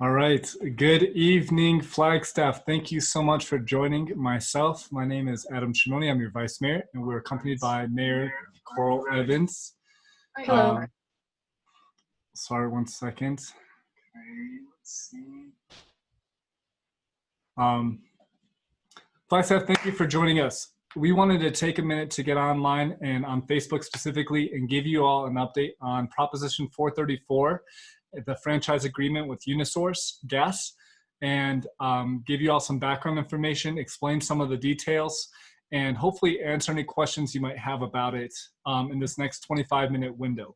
All right. Good evening, Flagstaff. Thank you so much for joining myself. My name is Adam Shimoni. I'm your Vice Mayor, and we're accompanied by Mayor Coral Evans. Hello. Sorry, one second. Flagstaff, thank you for joining us. We wanted to take a minute to get online and on Facebook specifically and give you all an update on Proposition 434, the franchise agreement with UNS Gas, and give you all some background information, explain some of the details, and hopefully answer any questions you might have about it in this next 25-minute window.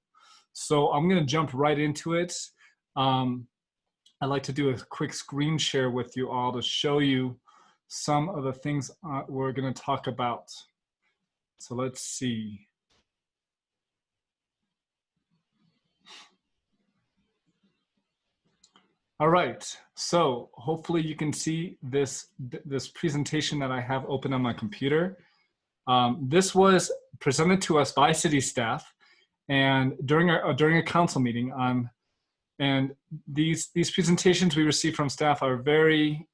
So I'm going to jump right into it. I'd like to do a quick screen share with you all to show you some of the things we're going to talk about. So let's see. All right, so hopefully you can see this presentation that I have open on my computer. This was presented to us by city staff and during a council meeting. And these presentations we receive from staff are very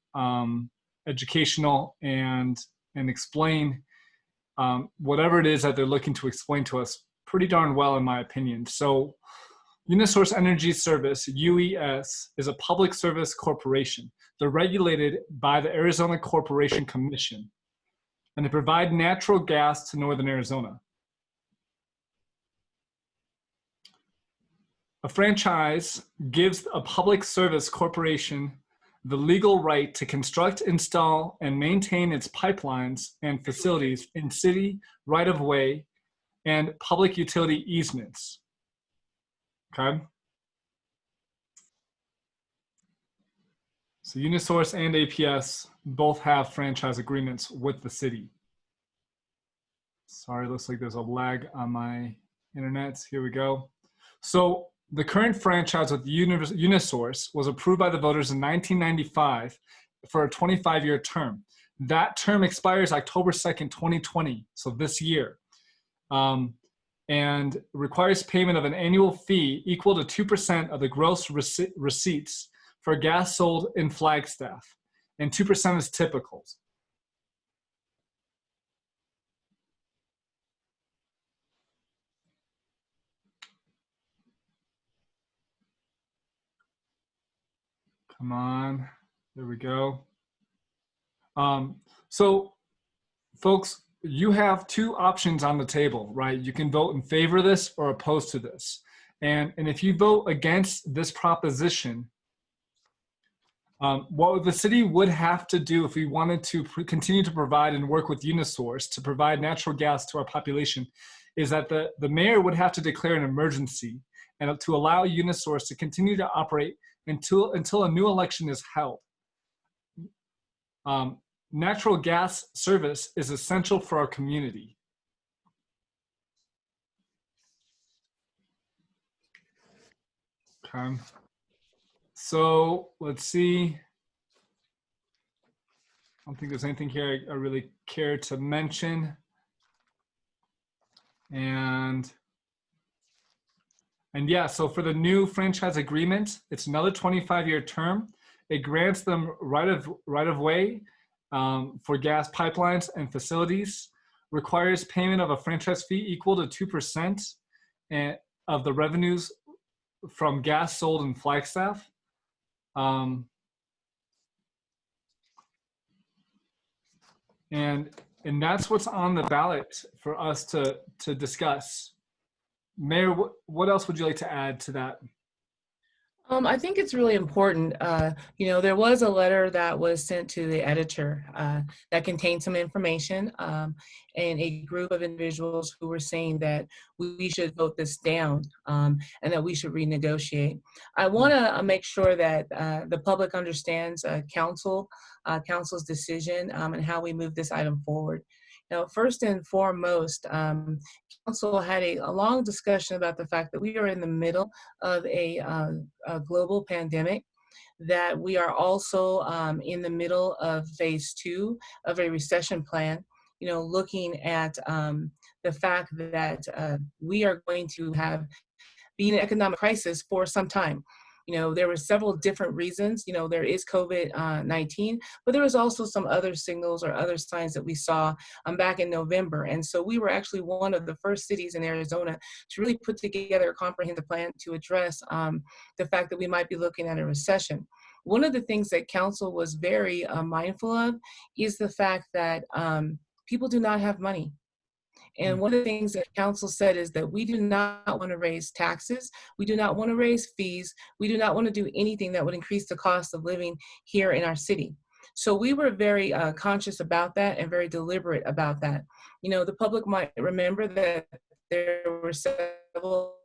educational and explain whatever it is that they're looking to explain to us pretty darn well, in my opinion. So UNS Energy Service, UES, is a public service corporation. They're regulated by the Arizona Corporation Commission, and they provide natural gas to northern Arizona. A franchise gives a public service corporation the legal right to construct, install, and maintain its pipelines and facilities in city right-of-way and public utility easements. Okay? So UNS and APS both have franchise agreements with the city. Sorry, looks like there's a lag on my internet. Here we go. So the current franchise with UNS was approved by the voters in 1995 for a 25-year term. That term expires October 2nd, 2020, so this year, and requires payment of an annual fee equal to 2% of the gross receipts for gas sold in Flagstaff, and 2% is typical. Come on, there we go. So folks, you have two options on the table, right? You can vote in favor of this or opposed to this. And if you vote against this proposition, what the city would have to do if we wanted to continue to provide and work with UNS to provide natural gas to our population is that the mayor would have to declare an emergency and to allow UNS to continue to operate until a new election is held. Natural gas service is essential for our community. Okay. So let's see. I don't think there's anything here I really care to mention. And yeah, so for the new franchise agreement, it's another 25-year term. It grants them right of way for gas pipelines and facilities, requires payment of a franchise fee equal to 2% of the revenues from gas sold in Flagstaff. And that's what's on the ballot for us to discuss. Mayor, what else would you like to add to that? I think it's really important. There was a letter that was sent to the editor that contained some information and a group of individuals who were saying that we should vote this down and that we should renegotiate. I want to make sure that the public understands council's decision and how we move this item forward. Now, first and foremost, council had a long discussion about the fact that we are in the middle of a global pandemic, that we are also in the middle of phase 2 of a recession plan, looking at the fact that we are going to be in an economic crisis for some time. There were several different reasons. There is COVID-19, but there was also some other signals or other signs that we saw back in November. And so we were actually one of the first cities in Arizona to really put together a comprehensive plan to address the fact that we might be looking at a recession. One of the things that council was very mindful of is the fact that people do not have money. And Mm. one of the things that council said is that we do not want to raise taxes. We do not want to raise fees. We do not want to do anything that would increase the cost of living here in our city. So we were very conscious about that and very deliberate about that. The public might remember that there were several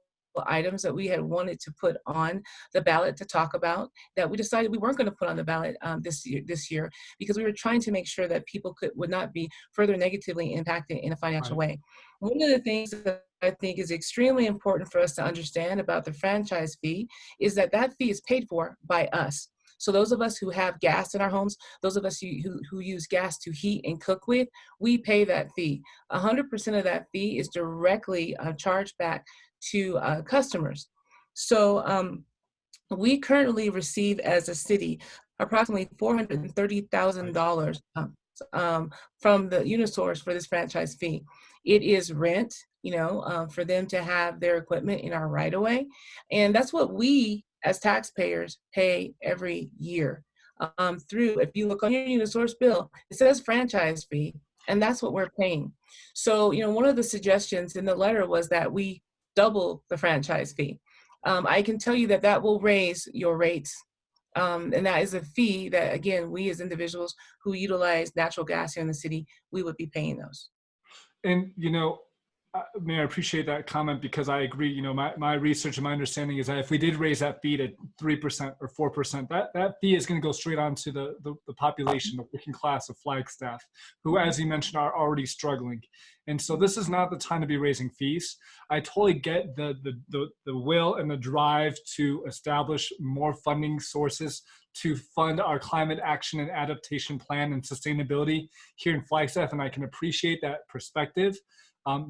items that we had wanted to put on the ballot to talk about that we decided we weren't going to put on the ballot this year because we were trying to make sure that people would not be further negatively impacted in a financial Right. way. One of the things that I think is extremely important for us to understand about the franchise fee is that that fee is paid for by us. So those of us who have gas in our homes, those of us who use gas to heat and cook with, we pay that fee. 100% of that fee is directly charged back to customers. So we currently receive as a city approximately Right. $430,000 from the Unisource for this franchise fee. It is rent, for them to have their equipment in our right of way. And that's what we as taxpayers pay every year. Through, if you look on your Unisource bill, it says franchise fee, and that's what we're paying. So, one of the suggestions in the letter was that we double the franchise fee. I can tell you that that will raise your rates. And that is a fee that, again, we as individuals who utilize natural gas here in the city, we would be paying those. And, Mayor, I appreciate that comment because I agree. My research and my understanding is that if we did raise that fee to 3% or 4%, that fee is going to go straight on to the population, the working class of Flagstaff, who, as you mentioned, are already struggling. And so this is not the time to be raising fees. I totally get the will and the drive to establish more funding sources to fund our climate action and adaptation plan and sustainability here in Flagstaff, and I can appreciate that perspective.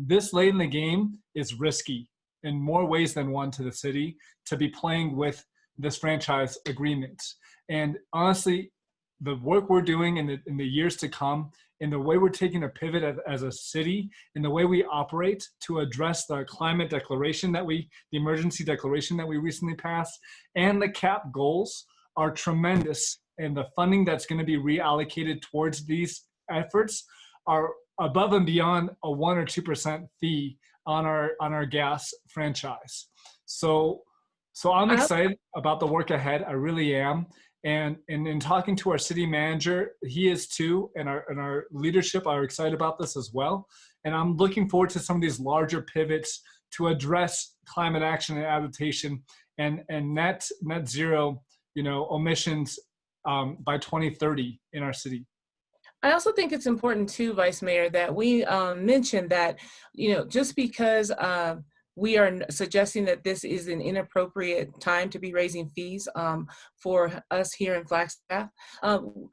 This late in the game is risky in more ways than one to the city to be playing with this franchise agreement. And honestly, the work we're doing in the years to come, in the way we're taking a pivot as a city, in the way we operate to address the climate declaration the emergency declaration that we recently passed, and the CAP goals are tremendous. And the funding that's going to be reallocated towards these efforts are above and beyond a 1 or 2% fee on our gas franchise. So I'm I excited about the work ahead. I really am. And in talking to our city manager, he is too, and our leadership are excited about this as well. And I'm looking forward to some of these larger pivots to address climate action and adaptation and net zero, emissions by 2030 in our city. also think it's important too, Vice Mayor, that we mention that, just because we are suggesting that this is an inappropriate time to be raising fees for us here in Flagstaff.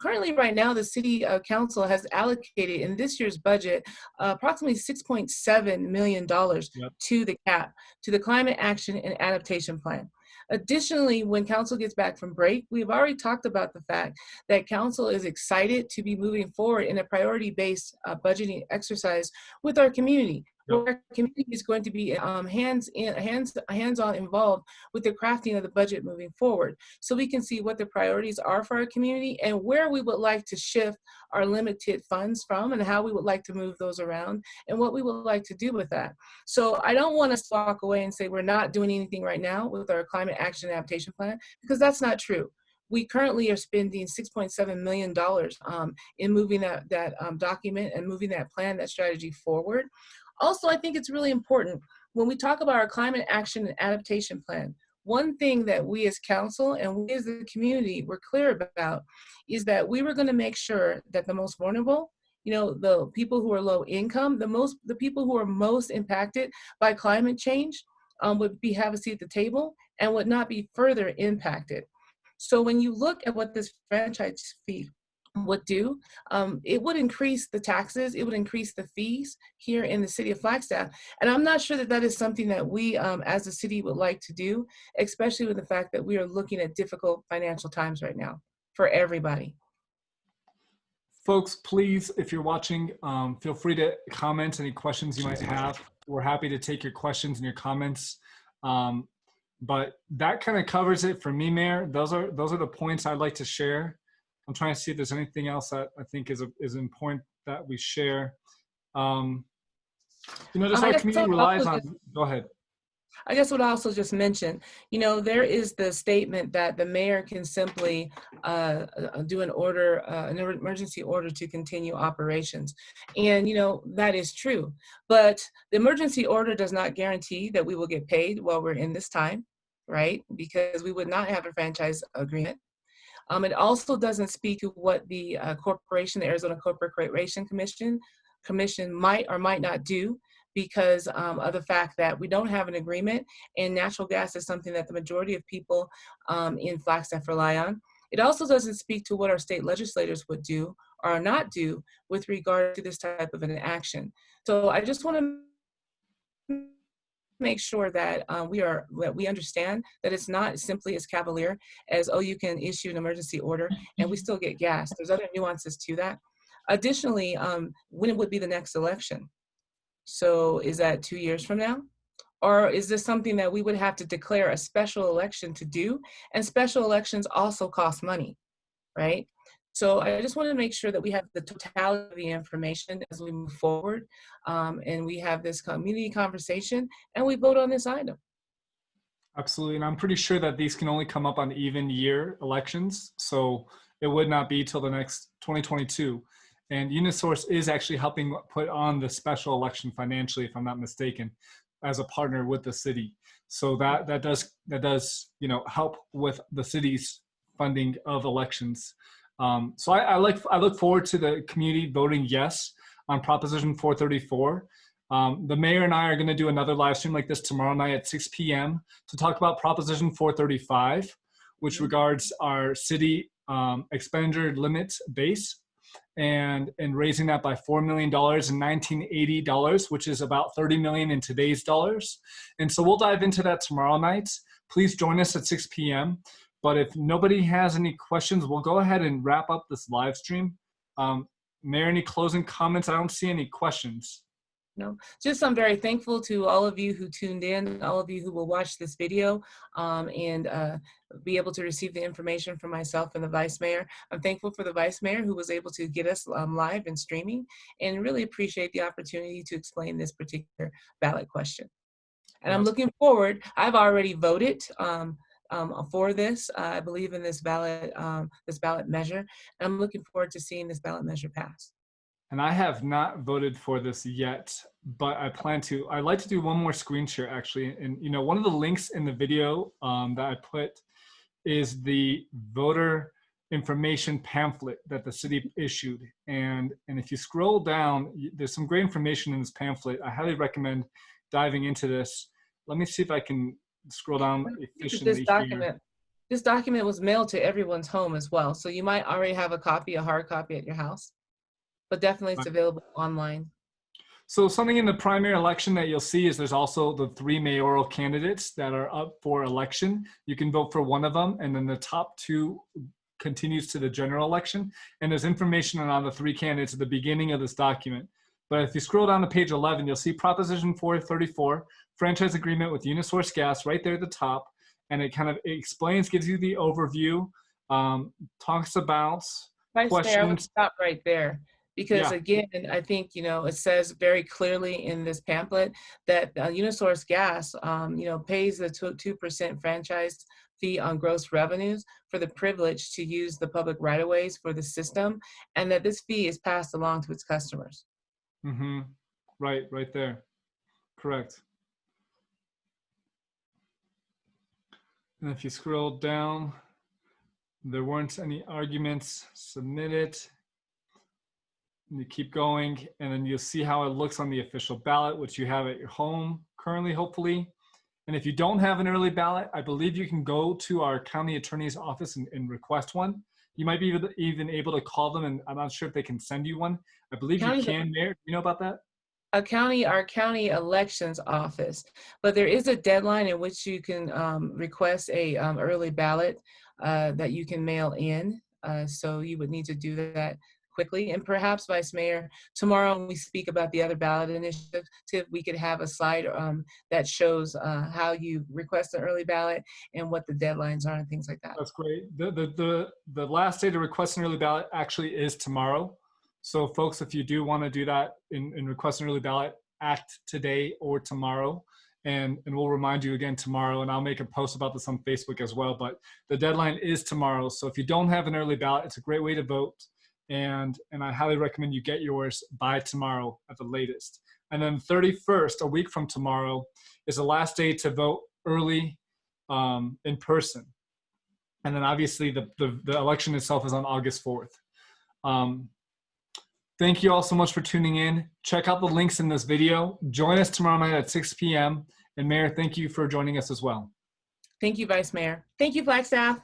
Currently, right now, the City Council has allocated in this year's budget approximately $6.7 million Yep. to the CAP, to the Climate Action and Adaptation Plan. Additionally, when council gets back from break, we've already talked about the fact that council is excited to be moving forward in a priority-based budgeting exercise with our community, Yep. where our community is going to be hands-on involved with the crafting of the budget moving forward, so we can see what the priorities are for our community and where we would like to shift our limited funds from and how we would like to move those around and what we would like to do with that. So I don't want us to walk away and say we're not doing anything right now with our climate action adaptation plan, because that's not true. We currently are spending $6.7 million in moving that document and moving that plan, that strategy forward. Also, I think it's really important when we talk about our climate action and adaptation plan. One thing that we as council and we as the community were clear about is that we were going to make sure that the most vulnerable, the people who are low income, the people who are most impacted by climate change would have a seat at the table and would not be further impacted. So when you look at what this franchise fee would do, it would increase the taxes, it would increase the fees here in the city of Flagstaff. And I'm not sure that that is something that we as a city would like to do, especially with the fact that we are looking at difficult financial times right now for everybody. Folks, please, if you're watching, feel free to comment any questions you might have. We're happy to take your questions and your comments. But that kind of covers it for me, Mayor. Those are the points I'd like to share. I'm trying to see if there's anything else that I think is important that we share. Just I our guess community relies on. Go ahead. I guess what I also just mentioned, there is the statement that the mayor can simply do an emergency order to continue operations. And, that is true. But the emergency order does not guarantee that we will get paid while we're in this time, right? Because we would not have a franchise agreement. It also doesn't speak to what the the Arizona Corporation Commission might or might not do because of the fact that we don't have an agreement, and natural gas is something that the majority of people in Flagstaff rely on. It also doesn't speak to what our state legislators would do or not do with regard to this type of an action. So I just want to make sure that we understand that it's not simply as cavalier as, oh, you can issue an emergency order and we still get gas. There's other nuances to that. Additionally, when would be the next election? So is that 2 years from now? Or is this something that we would have to declare a special election to do? And special elections also cost money, right? So I just want to make sure that we have the totality of the information as we move forward, and we have this community conversation and we vote on this item. Absolutely. And I'm pretty sure that these can only come up on even year elections. So it would not be till the next 2022. And Unisource is actually helping put on the special election financially, if I'm not mistaken, as a partner with the city. So that does help with the city's funding of elections. So I look forward to the community voting yes on Proposition 434. The mayor and I are going to do another live stream like this tomorrow night at 6 p.m. to talk about Proposition 435, which regards our city expenditure limit base and raising that by $4 million in 1980 dollars, which is about 30 million in today's dollars. And so we'll dive into that tomorrow night. Please join us at 6 p.m. But if nobody has any questions, we'll go ahead and wrap up this live stream. Mayor, any closing comments? I don't see any questions. No, just I'm very thankful to all of you who tuned in, all of you who will watch this video and be able to receive the information from myself and the Vice Mayor. I'm thankful for the Vice Mayor who was able to get us live and streaming, and really appreciate the opportunity to explain this particular ballot question. And I'm looking forward. I've already voted for this. I believe in this ballot measure, and I'm looking forward to seeing this ballot measure pass. And I have not voted for this yet, but I plan to. I'd like to do one more screen share actually. And one of the links in the video that I put is the voter information pamphlet that the city issued. And if you scroll down, there's some great information in this pamphlet. I highly recommend diving into this. Let me see if I can scroll down efficiently here. This document was mailed to everyone's home as well. So you might already have a hard copy at your house. But definitely it's available online. So something in the primary election that you'll see is there's also the 3 mayoral candidates that are up for election. You can vote for one of them, and then the top 2 continues to the general election. And there's information on the 3 candidates at the beginning of this document. But if you scroll down to page 11, you'll see Proposition 434, franchise agreement with Unisource Gas right there at the top. And it explains, gives you the overview, talks about questions. I would stop right there. Because again, I think, it says very clearly in this pamphlet that Unisource Gas, pays the 2% franchise fee on gross revenues for the privilege to use the public right-of-ways for the system, and that this fee is passed along to its customers. Mm-hmm. Right there. Correct. And if you scroll down, there weren't any arguments submitted. You keep going, and then you'll see how it looks on the official ballot, which you have at your home currently, hopefully. And if you don't have an early ballot, I believe you can go to our county attorney's office and request one. You might be even able to call them, and I'm not sure if they can send you one. I believe you County can, Mayor. You know about that? our county elections office, but there is a deadline in which you can request a early ballot that you can mail in. So you would need to do that quickly. And perhaps, Vice Mayor, tomorrow when we speak about the other ballot initiative, we could have a slide that shows how you request an early ballot and what the deadlines are and things like that. That's great. The last day to request an early ballot actually is tomorrow. So folks, if you do want to do that in request an early ballot, act today or tomorrow. And we'll remind you again tomorrow, and I'll make a post about this on Facebook as well. But the deadline is tomorrow. So if you don't have an early ballot, it's a great way to vote. And I highly recommend you get yours by tomorrow at the latest. And then 31st, a week from tomorrow, is the last day to vote early in person. And then obviously the election itself is on August 4th. Thank you all so much for tuning in. Check out the links in this video. Join us tomorrow night at 6 p.m. And Mayor, thank you for joining us as well. Thank you, Vice Mayor. Thank you, Flagstaff.